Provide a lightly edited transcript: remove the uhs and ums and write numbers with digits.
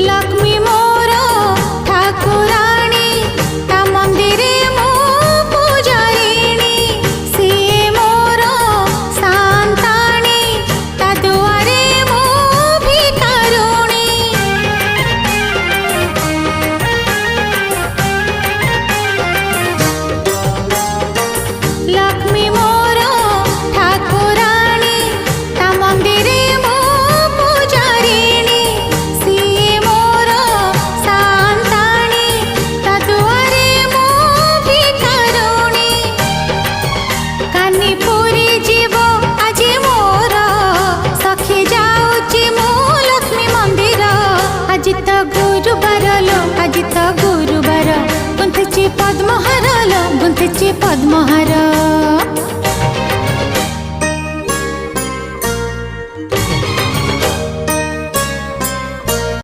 लक्ष्मी मोर ठाकुराणी ता मंदिरे मो पूजारिणी सीए मोर शांताणी ता दुआरे मो भिकारुणी लक्ष्मी मोर ठाकुराणी ता मंदिरे मो पूजारिणी सीए मोर शांताणी ता दुआरे मो भिकारुणी कानी पुरी जीव आजी मोर सखी जाऊची मो लक्ष्मी मंदिर आज तो गुरुवार लो आज तो गुरुवार गुंथुची पद्महार लो गुंथुची पद्महार